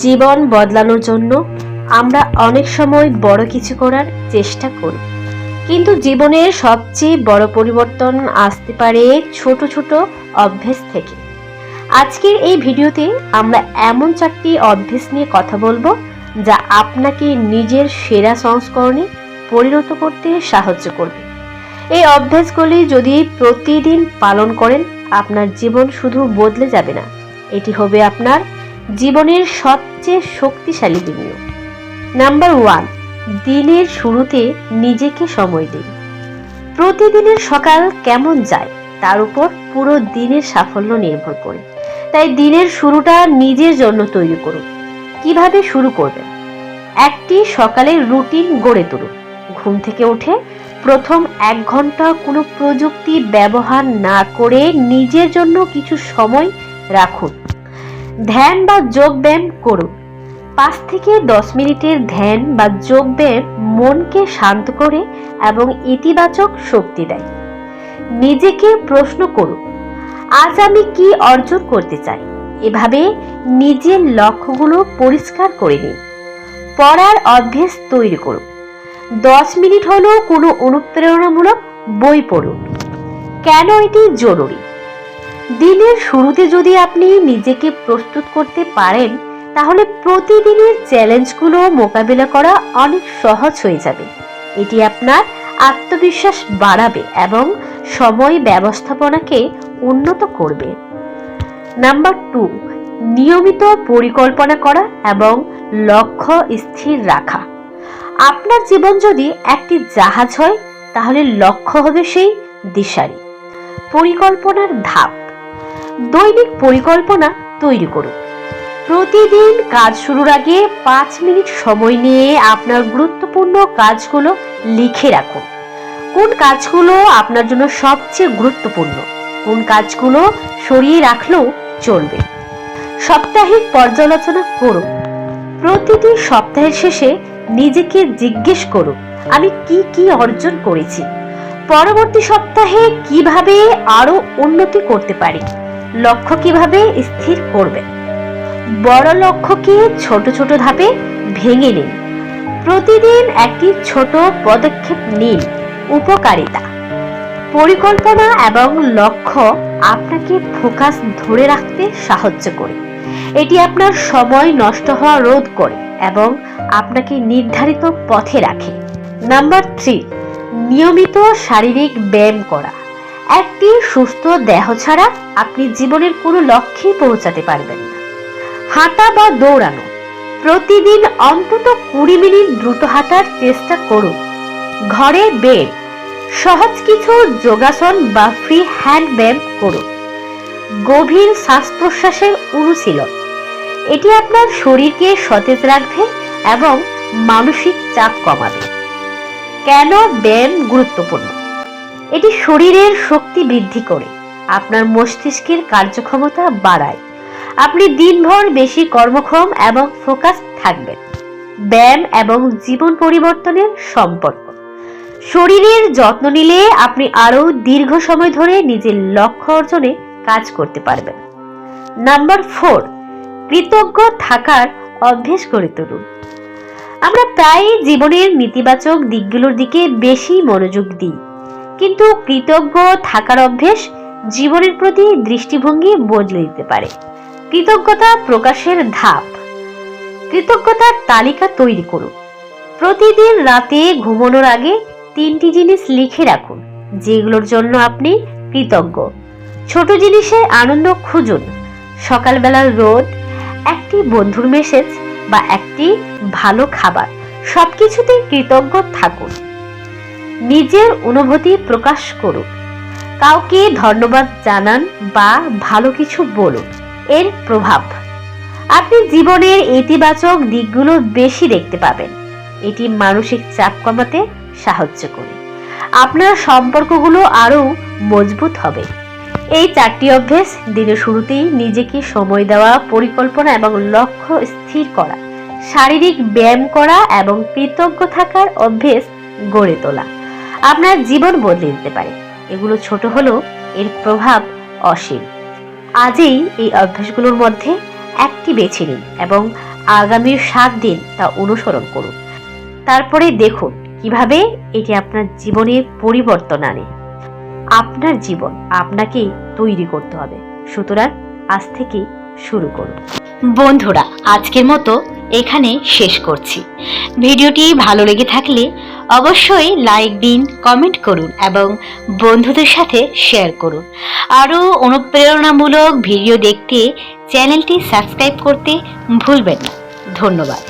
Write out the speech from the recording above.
জীবন বদলানোর জন্য আমরা অনেক সময় বড় কিছু করার চেষ্টা করি, কিন্তু জীবনের সবচেয়ে বড় পরিবর্তন আসতে পারে ছোট ছোট অভ্যেস থেকে। আজকের এই ভিডিওতে আমরা এমন 4টি অভ্যেস নিয়ে কথা বলবো যা আপনাকে নিজের সেরা সংস্করণে পরিণত করতে সাহায্য করবে। এই অভ্যাসগুলি যদি প্রতিদিন পালন করেন, আপনার জীবন শুধু বদলে যাবে না, এটি হবে আপনার জীবনের সবচেয়ে শক্তিশালী বিনিয়োগ। নাম্বার 1, দিনের শুরুতে নিজেকে সময় দিন। প্রতিদিনের সকাল কেমন যায় তার উপর পুরো দিনের সাফল্য নির্ভর করে, তাই দিনের শুরুটা নিজের জন্য তৈরি করুন। কিভাবে শুরু করবেন? একটি সকালের রুটিন গড়ে তুলুন। ঘুম থেকে উঠে প্রথম 1 ঘন্টা কোনো প্রযুক্তি ব্যবহার না করে নিজের জন্য কিছু সময় রাখুন। ধ্যান বা যোগ ব্যায়াম করুন। 5 থেকে 10 মিনিটের ধ্যান বা যোগ ব্যায়াম মনকে শান্ত করে এবং ইতিবাচক শক্তি দেয়। নিজেকে প্রশ্ন করুন, আজ আমি কি অর্জন করতে চাই? এভাবে নিজের লক্ষ্যগুলো পরিষ্কার করে নিন। পড়ার অভ্যেস তৈরি করুন। 10 মিনিট হলেও কোনো অনুপ্রেরণামূলক বই পড়ুন। কেন এটি জরুরি? দিনের শুরুতে যদি আপনি নিজেকে প্রস্তুত করতে পারেন, তাহলে প্রতিদিনের চ্যালেঞ্জগুলো মোকাবিলা করা অনেক সহজ হয়ে যাবে। এটি আপনার আত্মবিশ্বাস বাড়াবে এবং সময় ব্যবস্থাপনাকে উন্নত করবে। নাম্বার 2, নিয়মিত পরিকল্পনা করা এবং লক্ষ্য স্থির রাখা। আপনার জীবন যদি একটি জাহাজ হয়, তাহলে লক্ষ্য হবে সেই দিশারি। পরিকল্পনার ধাপ। দৈনিক পরিকল্পনা তৈরি করুন। প্রতিদিন কাজ শুরুর আগে 5 মিনিট সময় নিয়ে আপনার গুরুত্বপূর্ণ কাজগুলো লিখে রাখুন। কোন কাজগুলো আপনার জন্য সবচেয়ে গুরুত্বপূর্ণ, কোন কাজগুলো সরিয়ে রাখলেও চলবে। সাপ্তাহিক পর্যালোচনা করুন। প্রতিটি সপ্তাহের শেষে নিজেকে জিজ্ঞেস করুন, আমি কি অর্জন করেছি, পরবর্তী সপ্তাহে কিভাবে আরো উন্নতি করতে পারি। লক্ষ্য কিভাবে স্থির করবেন? বড় লক্ষ্যকে ছোট ছোট ধাপে ভেঙে নিন। প্রতিদিন একটি ছোট পদক্ষেপ নিন। উপকারিতা। পরিকল্পনা এবং লক্ষ্য আপনাকে ফোকাস ধরে রাখতে সাহায্য করে। এটি আপনার সময় নষ্ট হওয়া রোধ করে এবং আপনাকে নির্ধারিত পথে রাখে। নাম্বার 3, নিয়মিত শারীরিক ব্যায়াম করা। একটি সুস্থ দেহ ছাড়া আপনি জীবনের কোনো লক্ষ্যে পৌঁছাতে পারবেন না। হাঁটা বা দৌড়ানো। প্রতিদিন অন্তত 20 মিনিট দ্রুত হাঁটার চেষ্টা করুন। ঘরে বেড, সহজ কিছু যোগাসন বা ফ্রি হ্যান্ড ব্যায়াম করুন। গভীর শ্বাস প্রশ্বাসের অনুশীলন। এটি আপনার শরীরকে সতেজ রাখবে এবং মানসিক চাপ কমাবে। কেন ব্যায়াম গুরুত্বপূর্ণ? এটি শরীরের শক্তি বৃদ্ধি করে, আপনার মস্তিষ্কের কার্যক্ষমতা বাড়ায়, আপনি দিনভর বেশি কর্মক্ষম এবং ফোকাস থাকবেন। ব্যায়াম এবং জীবন পরিবর্তনের সম্পর্ক। শরীরের যত্ন নিলে আপনি আরো দীর্ঘ সময় ধরে নিজের লক্ষ্য অর্জনে কাজ করতে পারবেন। নাম্বার 4, কৃতজ্ঞ থাকার অভ্যেস গড়ে তুলুন। আমরা প্রায়ই জীবনের নেতিবাচক দিকগুলোর দিকে বেশি মনোযোগ দিই, কিন্তু কৃতজ্ঞ থাকার অভ্যেস জীবনের প্রতি দৃষ্টিভঙ্গি বদলে দিতে পারে। কৃতজ্ঞতা প্রকাশের ধাপ। কৃতজ্ঞতার তালিকা তৈরি করুন। প্রতিদিন রাতে ঘুমানোর আগে 3টি জিনিস লিখে রাখুন যেগুলোর জন্য আপনি কৃতজ্ঞ। ছোট জিনিসে আনন্দ খুঁজুন। সকালবেলার রোদ, একটি বন্ধুর মেসেজ বা একটি ভালো খাবার, সবকিছুতেই কৃতজ্ঞ থাকুন। নিজের অনুভূতি প্রকাশ করুন। কাউকে ধন্যবাদ জানান বা ভালো কিছু বলুন। এর প্রভাব, আপনি জীবনের ইতিবাচক দিকগুলো বেশি দেখতে পাবেন। এটি মানসিক চাপ কমাতে সাহায্য করে, আপনার সম্পর্কগুলো আরো মজবুত হবে। এই 4টি অভ্যেস দিনের শুরুতেই নিজেকে সময় দেওয়া, পরিকল্পনা এবং লক্ষ্য স্থির করা, শারীরিক ব্যায়াম করা এবং কৃতজ্ঞ থাকার অভ্যেস গড়ে তোলা আপনার জীবন বদলে দিতে পারে। এগুলো ছোট হলেও এর প্রভাব অসীম। আজই এই অভ্যাসগুলোর মধ্যে একটি বেছে নিন এবং আগামীর 7 দিন তা অনুসরণ করুন। তারপরে দেখুন কিভাবে এটি আপনার জীবনে পরিবর্তন আনে। আপনার জীবন আপনাকেই তৈরি করতে হবে, সুতরাং আজ থেকে শুরু করুন। বন্ধুরা, আজকের মতো এখানে শেষ করছি। ভিডিওটি ভালো লেগে থাকলে অবশ্যই লাইক দিন, কমেন্ট করুন এবং বন্ধুদের সাথে শেয়ার করুন। আরও অনুপ্রেরণামূলক ভিডিও দেখতে চ্যানেলটি সাবস্ক্রাইব করতে ভুলবেন না। ধন্যবাদ।